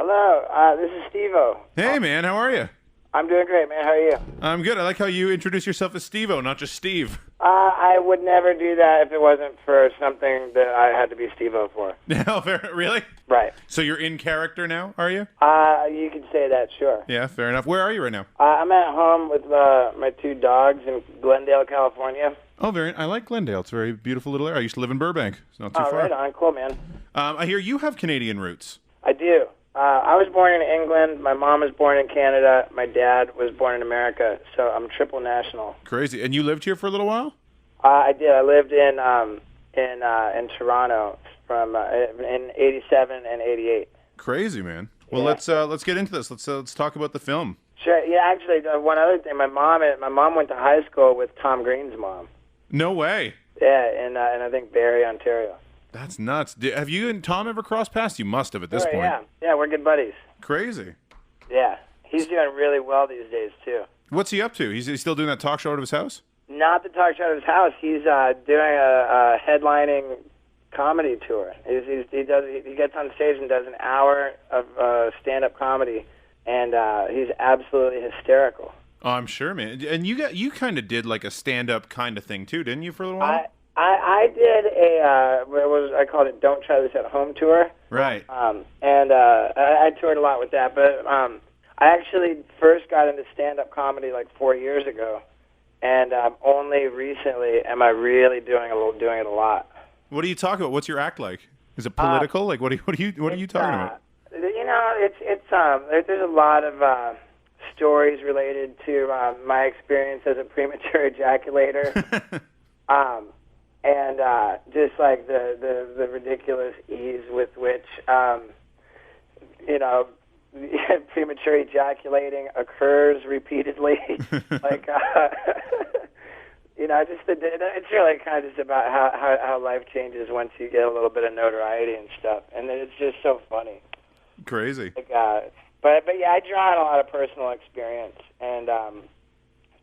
Hello, this is Steve-O. Hey, man, how are you? I'm doing great, man. How are you? I'm good. I like how you introduce yourself as Steve-O, not just Steve. I would never do that if it wasn't for something that I had to be Steve-O for. No, really? Right. So you're in character now, are you? You could say that, sure. Yeah, fair enough. Where are you right now? I'm at home with my two dogs in Glendale, California. Oh, I like Glendale. It's a very beautiful little area. I used to live in Burbank. It's not too far. Right on. Cool, man. I hear you have Canadian roots. I do. I was born in England. My mom was born in Canada. My dad was born in America. So I'm triple national. Crazy. And you lived here for a little while? I did. I lived in Toronto from in '87 and '88. Crazy, man. Well, Yeah. let's get into this. Let's talk about the film. Sure. Yeah. Actually, one other thing. My mom went to high school with Tom Green's mom. No way. Yeah, in I think Barrie, Ontario. That's nuts. Have you and Tom ever crossed paths? You must have at this point. Yeah, we're good buddies. Crazy. Yeah, he's doing really well these days too. What's he up to? He's still doing that talk show out of his house? Not the talk show at his house. He's doing a headlining comedy tour. He gets on stage and does an hour of stand-up comedy, and he's absolutely hysterical. Oh, I'm sure, man. And you kind of did like a stand-up kind of thing too, didn't you, for a little while? I did I called it "Don't Try This at Home" tour. Right. And I toured a lot with that, but I actually first got into stand-up comedy like 4 years ago, and only recently am I really doing it a lot. What do you talk about? What's your act like? Is it political? Like what are you talking about? You know, there's a lot of stories related to my experience as a premature ejaculator. And just like the ridiculous ease with which, premature ejaculating occurs repeatedly. Like, it's really kind of just about how life changes once you get a little bit of notoriety and stuff. And it's just so funny. Crazy. Like, but yeah, I draw on a lot of personal experience and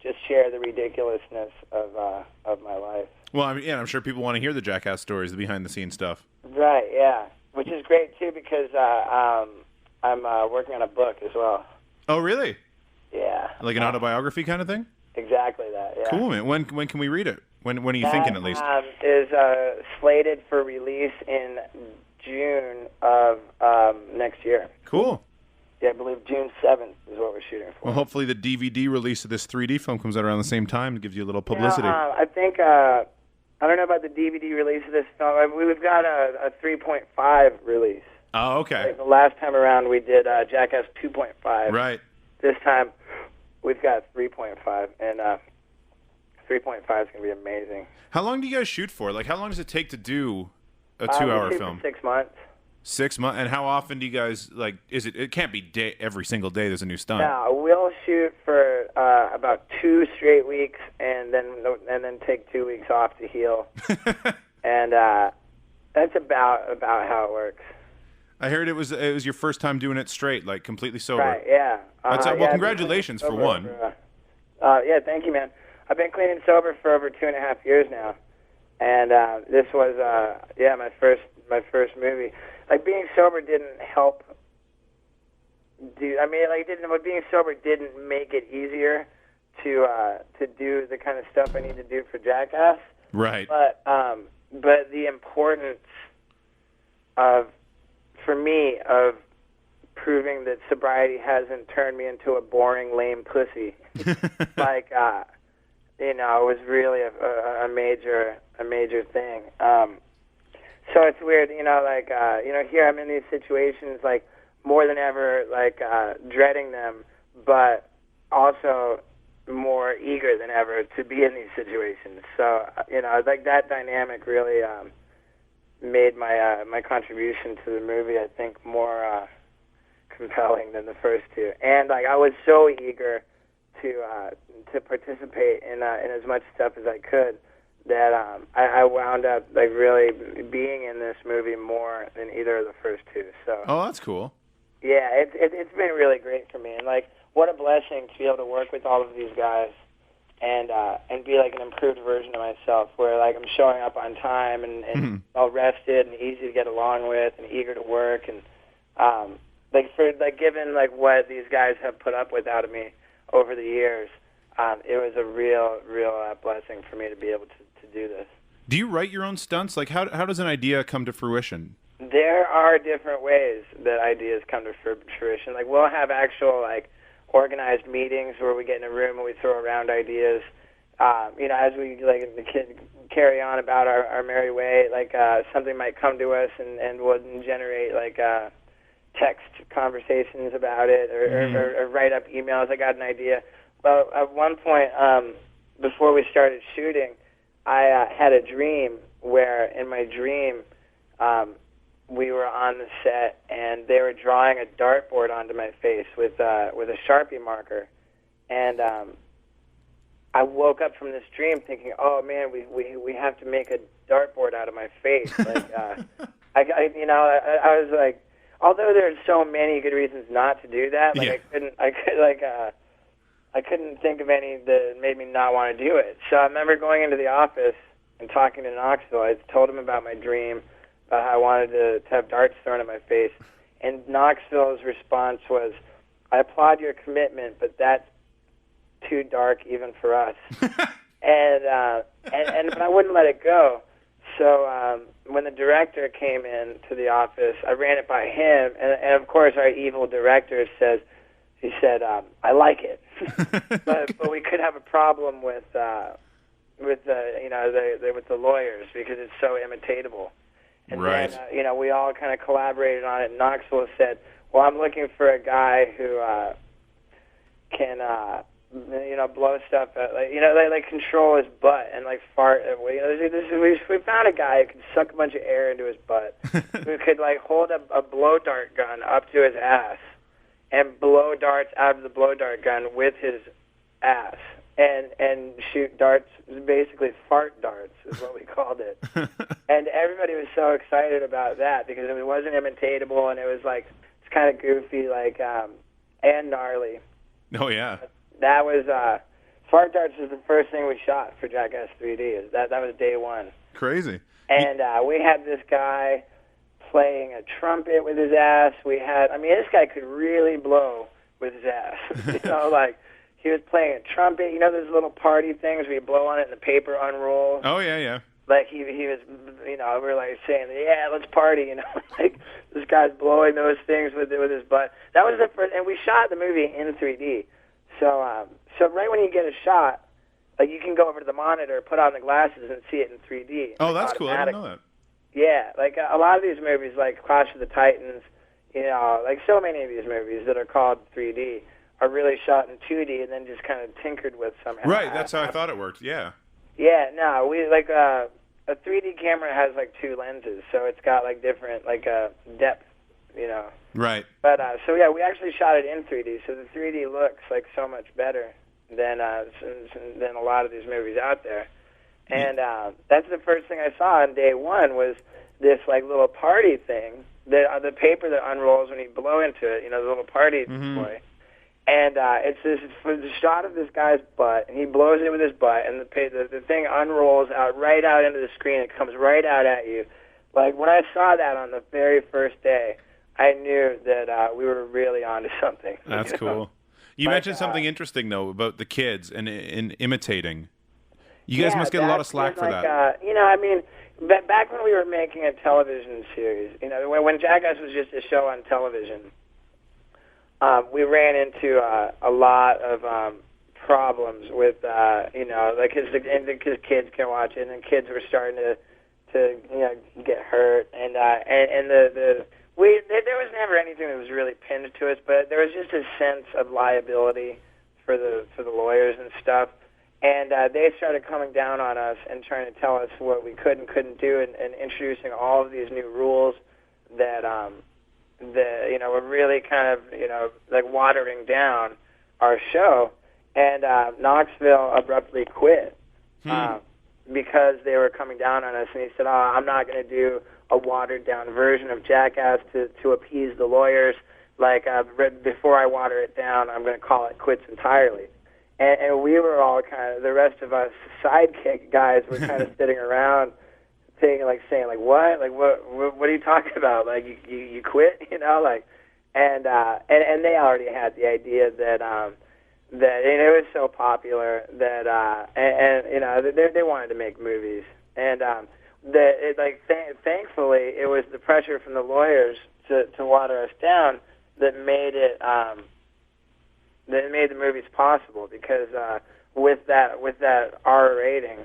just share the ridiculousn's of my life. Well, I'm sure people want to hear the Jackass stories, the behind-the-scenes stuff. Right, yeah, which is great too because I'm working on a book as well. Oh, really? Yeah. Like an autobiography kind of thing? Exactly that. Yeah. Cool, man. When can we read it? When are you thinking, at least? Is slated for release in June of next year. Cool. Yeah, I believe June 7th is what we're shooting for. Well, hopefully the DVD release of this 3D film comes out around the same time and gives you a little publicity. I think I don't know about the DVD release of this film. We've got a 3.5 release. Oh, okay. Like the last time around we did Jackass 2.5. Right. This time we've got 3.5, and 3.5 is going to be amazing. How long do you guys shoot for? Like, how long does it take to do a 2-hour we shoot film? For 6 months. 6 months? And how often do you guys, like, it can't be every single day there's a new stunt. No, we'll shoot for about 2 straight weeks and then take 2 weeks off to heal. And that's about how it works. I heard it was your first time doing it straight, like completely sober. Right, yeah. Well, congratulations for one. Yeah, thank you, man. I've been clean and sober for over 2.5 years now. And this was my first movie. Like, being sober didn't help. Being sober didn't make it easier to do the kind of stuff I need to do for Jackass. Right. But the importance for me of proving that sobriety hasn't turned me into a boring, lame pussy. It was really a major thing. So it's weird, here I'm in these situations, like, more than ever, like, dreading them, but also more eager than ever to be in these situations. So, like, that dynamic really made my contribution to the movie, I think, more compelling than the first two. And, like, I was so eager to participate in as much stuff as I could, that I wound up, like, really being in this movie more than either of the first two. So. Oh, that's cool. Yeah, it's been really great for me, and, like, what a blessing to be able to work with all of these guys and be like an improved version of myself, where, like, I'm showing up on time and all rested and easy to get along with and eager to work, and given like what these guys have put up with out of me over the years, it was a real blessing for me to be able to do this. Do you write your own stunts? Like, how does an idea come to fruition? There are different ways that ideas come to fruition. Like, we'll have actual, like, organized meetings where we get in a room and we throw around ideas. As we, like, the kid carry on about our merry way, like, something might come to us and we'll generate, like, text conversations about it or write up emails. I got an idea. Well, at one point, before we started shooting, I had a dream where, in my dream, we were on the set and they were drawing a dartboard onto my face with a Sharpie marker, and I woke up from this dream thinking, oh man, we have to make a dartboard out of my face. Like, I was like, although there's so many good reasons not to do that, like I couldn't think of any that made me not want to do it. So I remember going into the office and talking to Knoxville. I told him about my dream, about how I wanted to have darts thrown at my face. And Knoxville's response was, I applaud your commitment, but that's too dark even for us. But I wouldn't let it go. So when the director came in to the office, I ran it by him. And of course, our evil director said, I like it. but we could have a problem with the lawyers because it's so imitatable. And right. Then, we all kind of collaborated on it. And Knoxville said, well, I'm looking for a guy who can, blow stuff out, like control his butt and like fart. We found a guy who could suck a bunch of air into his butt, who could like hold a blow dart gun up to his ass and blow darts out of the blow dart gun with his ass and shoot darts, basically fart darts is what we called it. And everybody was so excited about that because it wasn't imitatable and it was like, it's kind of goofy, like, and gnarly. Oh, yeah. That was, fart darts was the first thing we shot for Jackass 3D. That was day one. Crazy. And we had this guy playing a trumpet with his ass. This guy could really blow with his ass. Like, he was playing a trumpet. Those little party things where you blow on it and the paper unrolls? Oh, yeah. Like, he was, we were like saying, yeah, let's party, like, this guy's blowing those things with his butt. That was the first, and we shot the movie in 3D. So right when you get a shot, like, you can go over to the monitor, put on the glasses, and see it in 3D. Oh, that's cool. I didn't know that. Yeah, like, a lot of these movies, like Clash of the Titans, like so many of these movies that are called 3D are really shot in 2D and then just kind of tinkered with somehow. Right, that's how I thought it worked, yeah. Yeah, no, we, like, a 3D camera has, like, two lenses, so it's got, like, different, like, depth, Right. But, we actually shot it in 3D, so the 3D looks, like, so much better than a lot of these movies out there. And that's the first thing I saw on day one was this, like, little party thing, the paper that unrolls when you blow into it, the little party toy. And it's a shot of this guy's butt, and he blows it with his butt, and the thing unrolls right out into the screen. It comes right out at you. Like, when I saw that on the very first day, I knew that we were really onto something. That's cool. You mentioned something interesting, though, about the kids and imitating. You guys must get a lot of slack for that. Back when we were making a television series, when Jackass was just a show on television, we ran into a lot of problems with, because kids can watch it, and kids were starting to get hurt, and there was never anything that was really pinned to us, but there was just a sense of liability for the lawyers and stuff, and they started coming down on us and trying to tell us what we could and couldn't do, and introducing all of these new rules that were really kind of like watering down our show, and Knoxville abruptly quit because they were coming down on us, and he said, I'm not going to do a watered-down version of Jackass to appease the lawyers. Like, before I water it down, I'm going to call it quits entirely. And we were all kind of, the rest of us sidekick guys were kind of sitting around saying, what? Like, what are you talking about? Like, you quit, like, and they already had the idea that it was so popular that they wanted to make movies, and thankfully it was the pressure from the lawyers to water us down that made the movies possible, because with that R rating,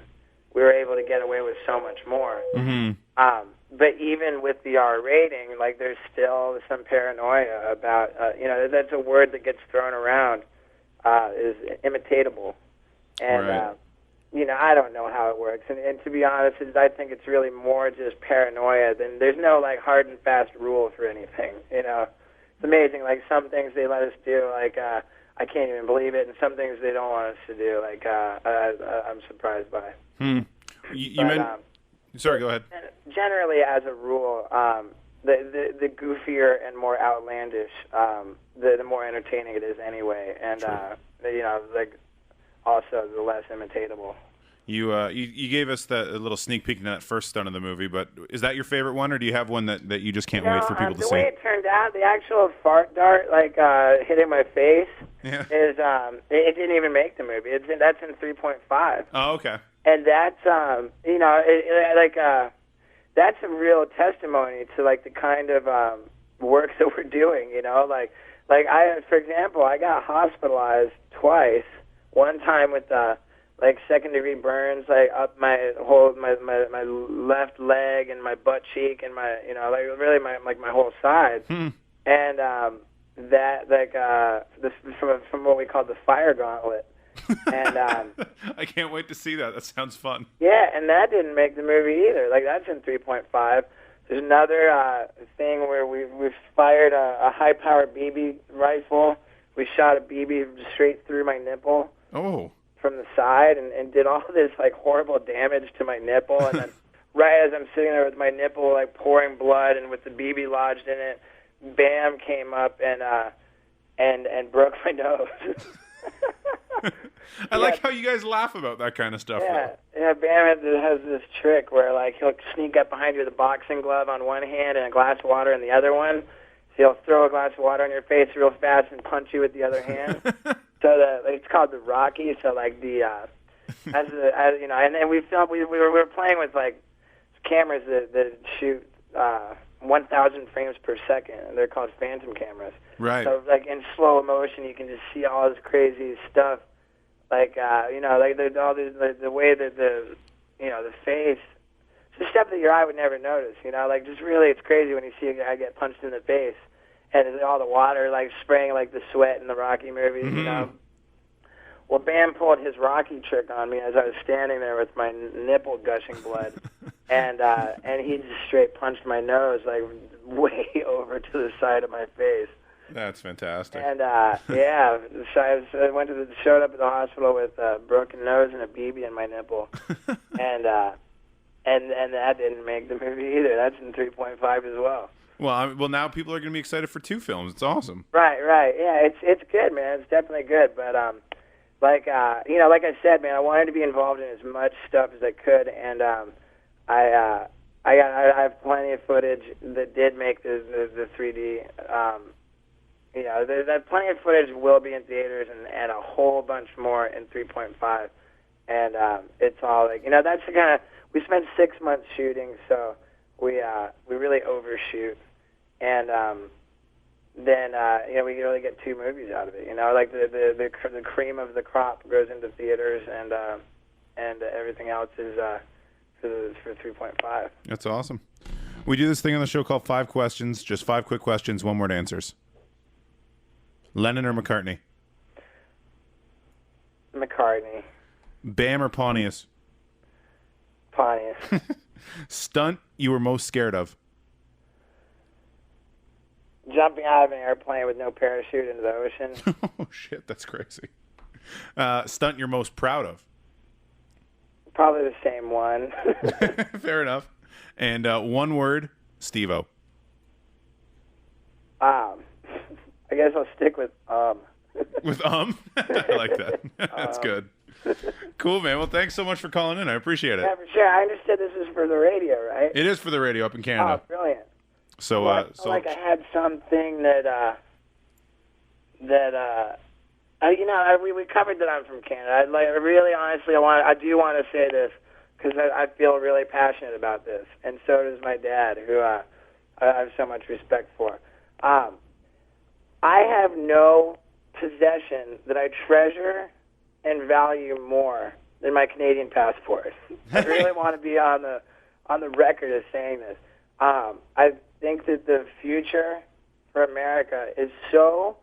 we were able to get away with so much more. Mm-hmm. But even with the R rating, like, there's still some paranoia about, that's a word that gets thrown around, is imitatable. And, right. I don't know how it works. And to be honest, I think it's really more just paranoia than, there's no, like, hard and fast rule for anything, It's amazing, like, some things they let us do, like, I can't even believe it, and some things they don't want us to do, like, I'm surprised by. Sorry, go ahead. Generally, as a rule, the goofier and more outlandish, the more entertaining it is anyway, and also the less imitatable. You gave us a little sneak peek in that first stunt of the movie, but is that your favorite one, or do you have one that you just can't wait for people to see? The way it turned out, the actual fart dart, hitting my face, is it didn't even make the movie. That's in 3.5. Oh, okay. And that's that's a real testimony to, like, the kind of work that we're doing. For example, I got hospitalized twice. One time with second-degree burns, like, up my left leg and my butt cheek and my really my whole side. And this from what we call the fire gauntlet. And I can't wait to see that. That sounds fun. Yeah, and that didn't make the movie either. Like, that's in 3.5. There's another thing where we've fired a high-powered BB rifle. We shot a BB straight through my nipple. Oh. From the side, and did all this, like, horrible damage to my nipple. And then right as I'm sitting there with my nipple, like, pouring blood and with the BB lodged in it, Bam came up and broke my nose. I like how you guys laugh about that kind of stuff. Yeah. Bam has this trick where, like, he'll sneak up behind you with a boxing glove on one hand and a glass of water in the other one. So he'll throw a glass of water on your face real fast and punch you with the other hand. So it's called the Rocky. So, like, and then we were playing with, like, cameras that shoot 1,000 frames per second, and they're called phantom cameras. Right. So, like, in slow motion, you can just see all this crazy stuff, like all this, the way that the face, it's the stuff that your eye would never notice. Like, just really, it's crazy when you see a guy get punched in the face, and all the water, like, spraying like the sweat in the Rocky movies. Mm-hmm. Well, Bam pulled his Rocky trick on me as I was standing there with my nipple gushing blood. And he just straight punched my nose, like, way over to the side of my face. That's fantastic. And so I showed up at the hospital with a broken nose and a BB in my nipple, and that didn't make the movie either. That's in 3.5 as well. Well, now people are going to be excited for 2 films. It's awesome. Right. Yeah, it's good, man. It's definitely good, but like I said, man, I wanted to be involved in as much stuff as I could, and I have plenty of footage that did make the 3D. There's plenty of footage will be in theaters, and a whole bunch more in 3.5. And it's all like, that's the kind of, we spent 6 months shooting, so we really overshoot, and then we can really get 2 movies out of it. Like the cream of the crop goes into theaters, and everything else is for 3.5. That's awesome. We do this thing on the show called 5 Questions, just 5 quick questions, 1-word answers. Lennon or McCartney? McCartney. Bam or Pontius? Pontius. Stunt you were most scared of? Jumping out of an airplane with no parachute into the ocean. Oh, shit, that's crazy. Stunt you're most proud of? Probably the same one. Fair enough. And 1 word, Steve-O. I guess I'll stick with With I like that. That's good. Cool, man. Well, thanks so much for calling in. I appreciate it. Yeah, for sure. I understood this is for the radio, right? It is for the radio up in Canada. Oh, brilliant. So, I felt like I had something that we covered that I'm from Canada. I do want to say this because I feel really passionate about this, and so does my dad, who I have so much respect for. I have no possession that I treasure and value more than my Canadian passport. I really want to be on the record as saying this. I think that the future for America is so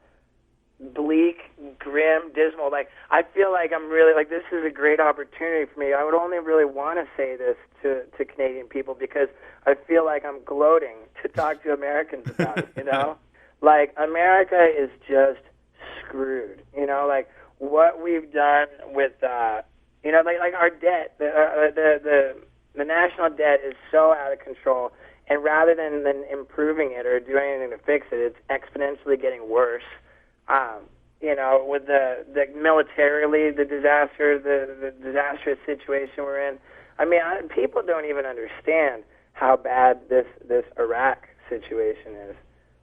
bleak, grim, dismal. Like, I feel like I'm really, like, this is a great opportunity for me. I would only really want to say this to Canadian people because I feel like I'm gloating to talk to Americans about it, you know? Like, America is just screwed, you know? Like, what we've done with, like our debt, the national debt is so out of control, and rather than improving it or doing anything to fix it, it's exponentially getting worse. With the militarily, the disastrous situation we're in. I mean, people don't even understand how bad this Iraq situation is.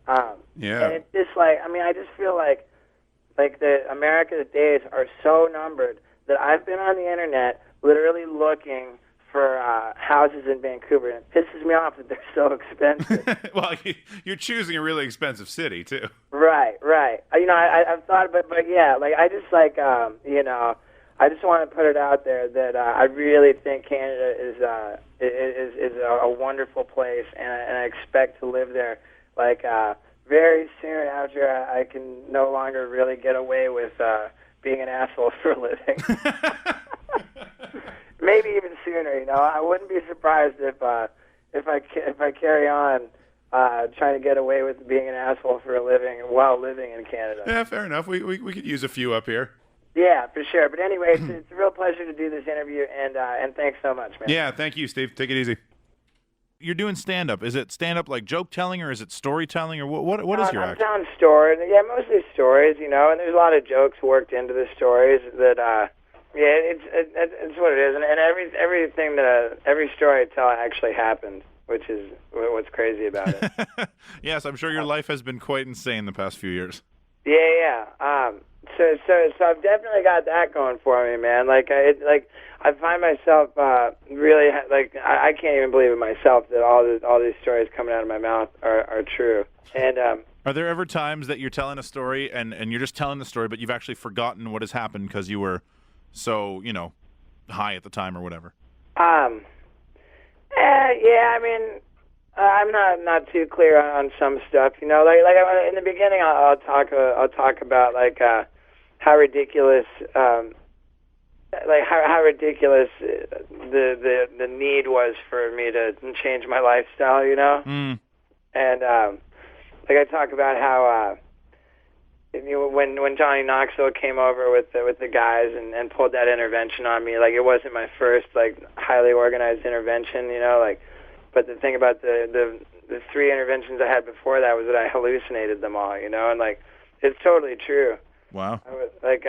And it's just like, I just feel like the America's days are so numbered that I've been on the internet literally looking for houses in Vancouver, and it pisses me off that they're so expensive. Well, you're choosing a really expensive city too. Right. I've thought, but yeah, like I just like I just want to put it out there that I really think Canada is a wonderful place, and I expect to live there. Like very soon after I can no longer really get away with being an asshole for a living. Maybe even sooner, you know. I wouldn't be surprised if I carry on trying to get away with being an asshole for a living while living in Canada. Yeah, fair enough. We could use a few up here. Yeah, for sure. But anyway, it's a real pleasure to do this interview, and thanks so much, man. Yeah, thank you, Steve. Take it easy. You're doing stand-up. Is it stand-up like joke-telling, or is it storytelling, or what is your act? I'm telling stories. Yeah, mostly stories, you know, and there's a lot of jokes worked into the stories that it's what it is, and everything every story I tell actually happened, which is what's crazy about it. Yes, I'm sure your life has been quite insane the past few years. Yeah. So I've definitely got that going for me, man. Like I find myself really like I can't even believe it myself that all these stories coming out of my mouth are true. And are there ever times that you're telling a story and you're just telling the story, but you've actually forgotten what has happened because you were so, high at the time or whatever? Yeah, I mean, I'm not too clear on some stuff, you know. Like in the beginning, I'll talk about like how ridiculous, how ridiculous the need was for me to change my lifestyle, you know. And like I talk about how. When Johnny Knoxville came over with the guys and pulled that intervention on me, like it wasn't my first like highly organized intervention, you know, like. But the thing about the 3 interventions I had before that was that I hallucinated them all, you know, and like it's totally true. Wow. I was, like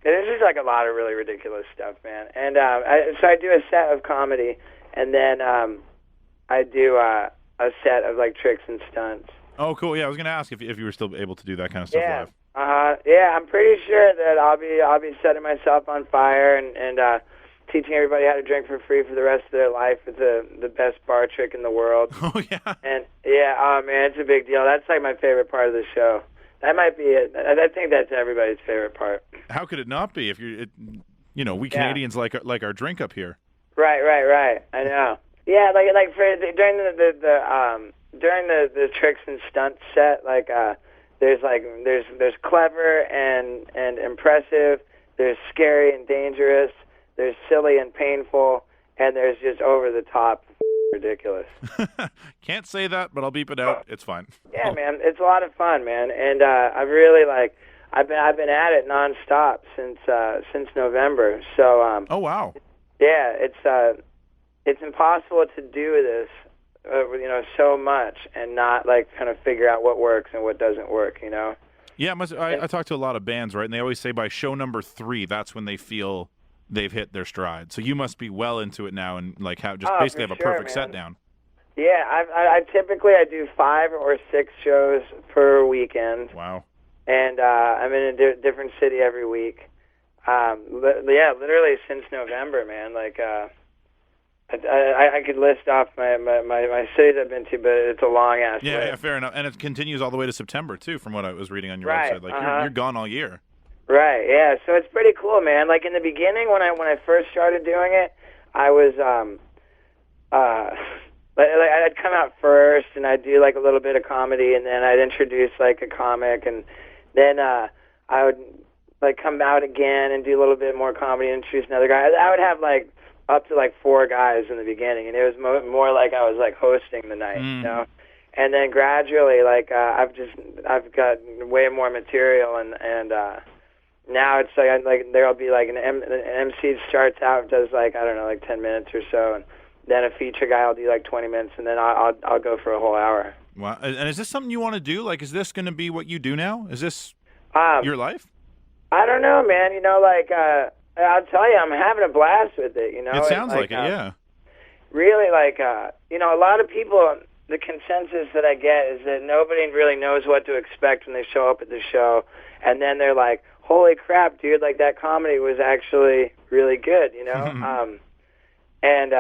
there's just like a lot of really ridiculous stuff, man. And so I do a set of comedy, and then I do a set of like tricks and stunts. Oh, cool. Yeah, I was going to ask if you were still able to do that kind of stuff live. Yeah, I'm pretty sure that I'll be setting myself on fire and teaching everybody how to drink for free for the rest of their life with the best bar trick in the world. Oh, yeah. And yeah, oh man, it's a big deal. That's like my favorite part of the show. That might be it. I think that's everybody's favorite part. How could it not be? If we Canadians like our drink up here. Right. I know. Yeah, like for during the tricks and stunt set, like there's clever and impressive, there's scary and dangerous, there's silly and painful, and there's just over the top ridiculous. Can't say that, but I'll beep it out. It's fine. Yeah, man, it's a lot of fun, man, and I've really I've been at it nonstop since November. So oh wow. Yeah, it's impossible to do this. So much and not like kind of figure out what works and what doesn't work, you know? Yeah, I talk to a lot of bands, right? And they always say by show number 3, that's when they feel they've hit their stride. So you must be well into it now and like basically have a perfect set down. Yeah, I typically I do 5 or 6 shows per weekend. Wow. And I'm in a different city every week. Yeah, literally since November, man. Like, I could list off my cities I've been to, but it's a long ass list. Yeah, fair enough. And it continues all the way to September too, from what I was reading on your Right, website. Like you're gone all year. Right. Yeah. So it's pretty cool, man. Like in the beginning, when I first started doing it, I was like I'd come out first, and I'd do like a little bit of comedy, and then I'd introduce like a comic, and then I would like come out again and do a little bit more comedy, and introduce another guy. I would have like up to like 4 guys in the beginning, and it was more like I was like hosting the night, you know. And then gradually, like I've got way more material, and now it's like there'll be like an MC starts out, does like I don't know, like 10 minutes or so, and then a feature guy will do like 20 minutes, and then I'll go for a whole hour. Wow. And is this something you want to do? Like, is this going to be what you do now? Is this your life? I don't know, man. You know, like I'll tell you, I'm having a blast with it. You know, It sounds like it, yeah. Really, like you know, a lot of people. The consensus that I get is that nobody really knows what to expect when they show up at the show, and then they're like, "Holy crap, dude! Like that comedy was actually really good," you know. And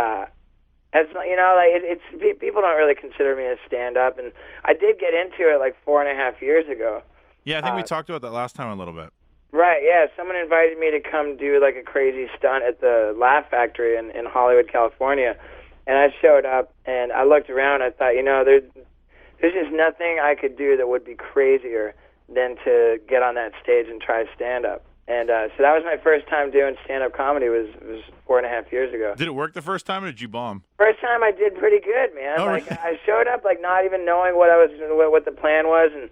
as you know, like it's people don't really consider me a stand-up, and I did get into it like 4.5 years ago. Yeah, I think we talked about that last time a little bit. Right, yeah. Someone invited me to come do like a crazy stunt at the Laugh Factory in Hollywood, California. And I showed up, and I looked around. I thought, you know, there's just nothing I could do that would be crazier than to get on that stage and try stand-up. And so that was my first time doing stand-up comedy. Was 4.5 years ago. Did it work the first time, or did you bomb? First time I did pretty good, man. Oh, like really? I showed up like not even knowing what the plan was, and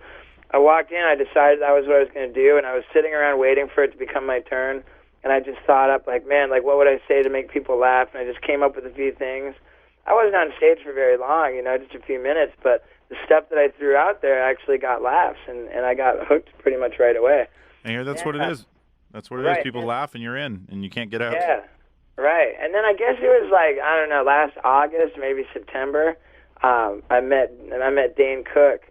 I walked in. I decided that was what I was going to do, and I was sitting around waiting for it to become my turn. And I just thought up, like, man, like, what would I say to make people laugh? And I just came up with a few things. I wasn't on stage for very long, you know, just a few minutes, but the stuff that I threw out there actually got laughs, and I got hooked pretty much right away. And here, that's what it is. That's what it is. People laugh, and you're in, and you can't get out. Yeah, right. And then I guess it was like, I don't know, last August, maybe September, I met Dane Cook,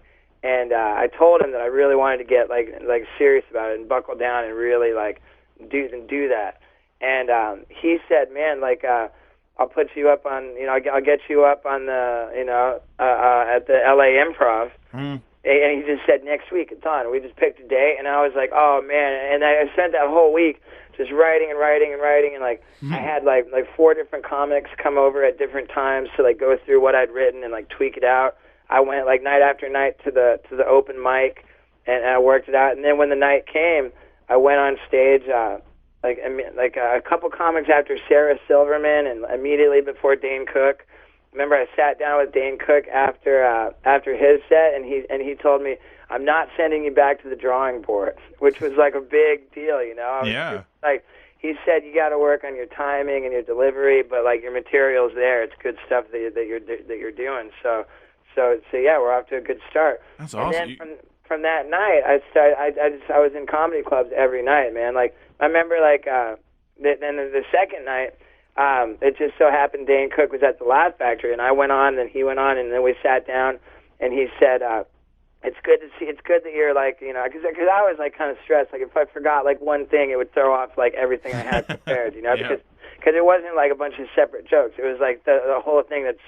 and I told him that I really wanted to get like serious about it and buckle down and really like do that. And he said, man, like I'll put you up on, you know, I'll get you up on the, you know, at the LA Improv. And he just said, next week it's on. We just picked a day, and I was like, oh man. And I spent that whole week just writing, and like I had like 4 different comics come over at different times to like go through what I'd written and like tweak it out. I went like night after night to the open mic, and I worked it out. And then when the night came, I went on stage like a couple comics after Sarah Silverman, and immediately before Dane Cook. Remember, I sat down with Dane Cook after his set, and he told me, I'm not sending you back to the drawing board, which was like a big deal, you know. Yeah. Like he said, you got to work on your timing and your delivery, but like your material's there. It's good stuff that you're doing. So yeah, we're off to a good start. That's awesome. And then from that night, I was in comedy clubs every night, man. Like I remember, like then the second night, it just so happened Dane Cook was at the Laugh Factory, and I went on, and he went on, and then we sat down, and he said, it's good that you're like, you know, because I was like kind of stressed, like if I forgot like one thing, it would throw off like everything I had prepared, you know, Yeah. because it wasn't like a bunch of separate jokes. It was like the whole thing that's.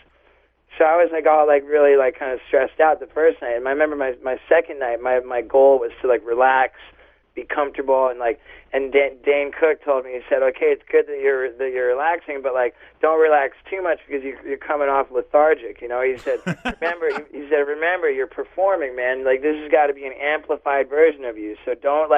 So I was like all like really like kind of stressed out the first night. And I remember my second night, my goal was to like relax, be comfortable, and Dane Cook told me, he said, okay, it's good that you're relaxing, but like don't relax too much because you're coming off lethargic. You know, he said, remember you're performing, man. Like this has got to be an amplified version of you. So don't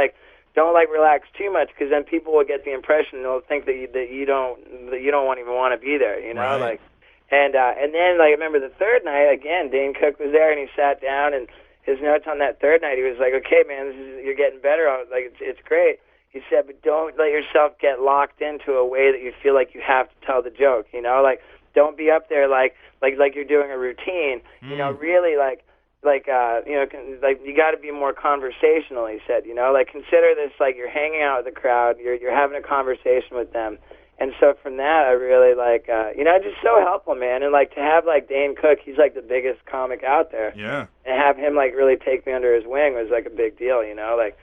relax too much because then people will get the impression, they'll think that you don't even want to be there. You know, Right. like. And then, like, I remember the third night, again, Dane Cook was there, and he sat down, and his notes on that third night, he was like, okay, man, you're getting better. Like, it's great. He said, but don't let yourself get locked into a way that you feel like you have to tell the joke, you know? Like, don't be up there like you're doing a routine. You know, really, you know, like you got to be more conversational, he said, you know? Like, consider this like you're hanging out with the crowd, you're having a conversation with them, And so from that, I really like, just so helpful, man. And like to have like Dane Cook, he's like the biggest comic out there. Yeah. And have him like really take me under his wing was like a big deal, like.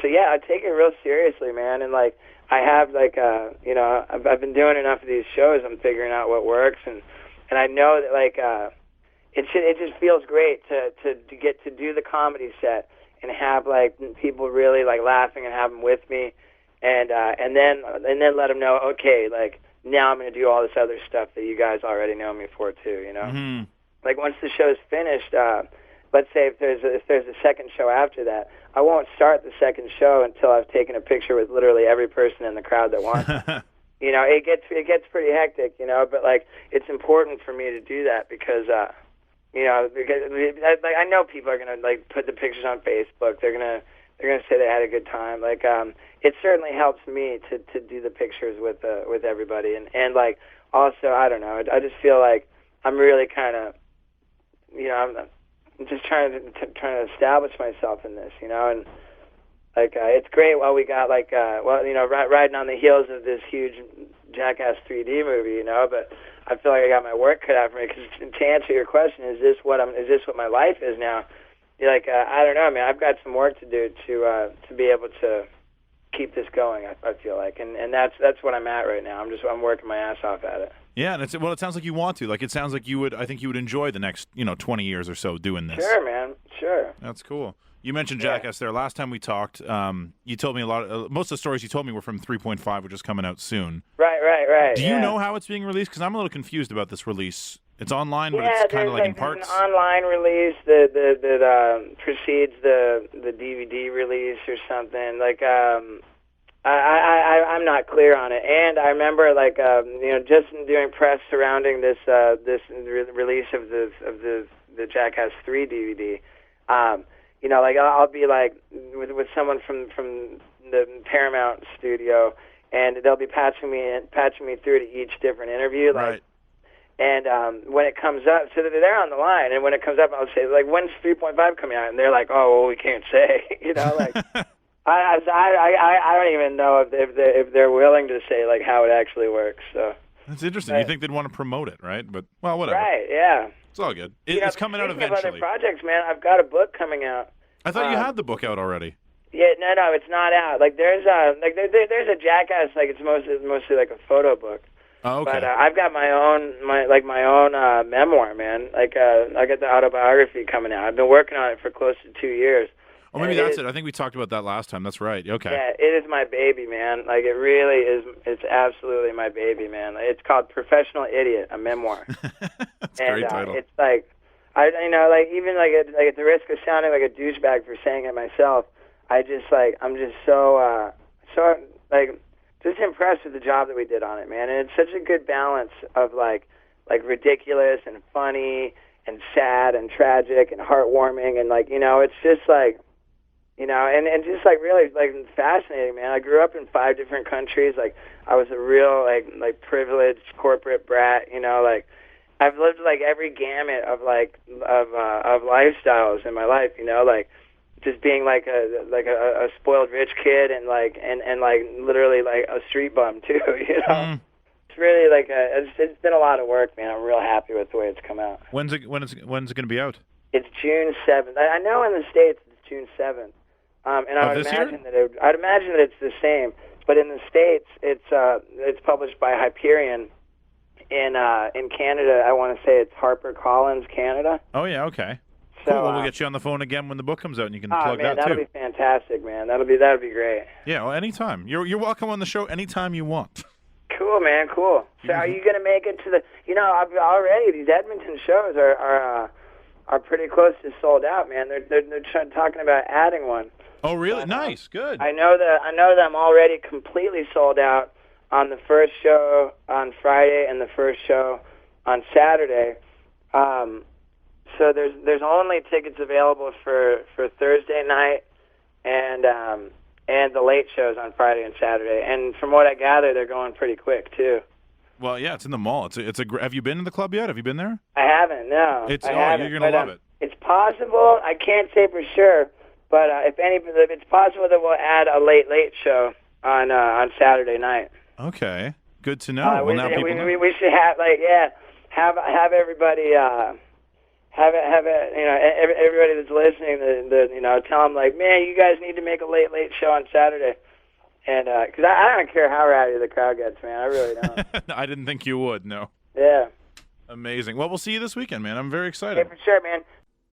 So yeah, I take it real seriously, man. And like I have like, I've been doing enough of these shows. I'm figuring out what works, and I know that like it just feels great to get to do the comedy set and have like people really like laughing and have them with me. And then let them know, okay, like now I'm going to do all this other stuff that you guys already know me for too, Mm-hmm. Like once the show's finished, let's say if there's a second show after that, I won't start the second show until I've taken a picture with literally every person in the crowd that wants it. It gets pretty hectic, but like it's important for me to do that because because I know people are going to like put the pictures on Facebook. They're gonna say they had a good time. Like it certainly helps me to do the pictures with everybody, and like also I don't know. I just feel like I'm really kind of I'm just trying to establish myself in this, and like it's great while we got like riding on the heels of this huge Jackass 3D movie, but I feel like I got my work cut out for me. Because to answer your question, is this what my life is now? Like I don't know, man. I've got some work to do to be able to keep this going. I feel like, and that's what I'm at right now. I'm working my ass off at it. Yeah, and it sounds like you want to. Like it sounds like I think you would enjoy the next 20 years or so doing this. Sure, man. Sure. That's cool. You mentioned Jackass there. Last time we talked, you told me a lot. Most of the stories you told me were from 3.5, which is coming out soon. Right. Do you know how it's being released? Because I'm a little confused about this release. It's online, but it's kind of like in parts. There's an online release that precedes the DVD release or something. Like I'm not clear on it. And I remember like just doing press surrounding this release of the Jackass 3 DVD. Like I'll be like with someone from the Paramount studio, and they'll be patching me through to each different interview. Like, right. And when it comes up, so they're on the line, and when it comes up, I'll say like, "When's 3.5 coming out?" And they're like, "Oh, well, we can't say." Like I don't even know if they're willing to say like how it actually works. So that's interesting. You think they'd want to promote it, right? But well, whatever. Right? Yeah. It's all good. It's coming out eventually. Of other projects, man, I've got a book coming out. I thought you had the book out already. Yeah, no, it's not out. Like there's a Jackass, like it's mostly like a photo book. Oh, okay. But I've got my own memoir, man. Like I got the autobiography coming out. I've been working on it for close to 2 years. Oh, maybe that's it. I think we talked about that last time. That's right. Okay. Yeah, it is my baby, man. Like it really is. It's absolutely my baby, man. It's called Professional Idiot, a memoir. That's a great title. It's like even at the risk of sounding like a douchebag for saying it myself, I'm just so just impressed with the job that we did on it, man. And it's such a good balance of like ridiculous and funny and sad and tragic and heartwarming, and it's just like and just like really like fascinating, man. I grew up in 5 different countries. Like I was a real like privileged corporate brat, like I've lived like every gamut of of lifestyles in my life, like just being like a spoiled rich kid and literally like a street bum too, It's really like it's been a lot of work, man. I'm real happy with the way it's come out. When's it going to be out? It's June 7th. I know in the States it's June 7th. And I would imagine I'd imagine that it's the same, but in the States it's published by Hyperion. In Canada, I want to say it's HarperCollins Canada. Oh yeah, okay. So, cool. Well, we'll get you on the phone again when the book comes out, and you can plug that too. That'll be fantastic, man. That'll be great. Yeah, well, anytime. You're welcome on the show anytime you want. Cool, man. Cool. So, are you gonna make it to the? Already these Edmonton shows are pretty close to sold out, man. They're talking about adding one. Oh, really? But, nice. Good. I know that I'm already completely sold out on the first show on Friday and the first show on Saturday. So there's only tickets available for Thursday night and the late shows on Friday and Saturday. And from what I gather, they're going pretty quick too. Well, yeah, it's in the mall. Have you been to the club yet? Have you been there? I haven't. No. You're gonna love it. It's possible. I can't say for sure, but if it's possible that we'll add a late show on Saturday night. Okay. Good to know. Well, now people know. We should have have everybody have it, everybody that's listening, tell them like, man, you guys need to make a late show on Saturday, and because I don't care how rowdy the crowd gets, man, I really don't. I didn't think you would. No. Yeah. Amazing. Well, we'll see you this weekend, man. I'm very excited. Yeah, for sure, man.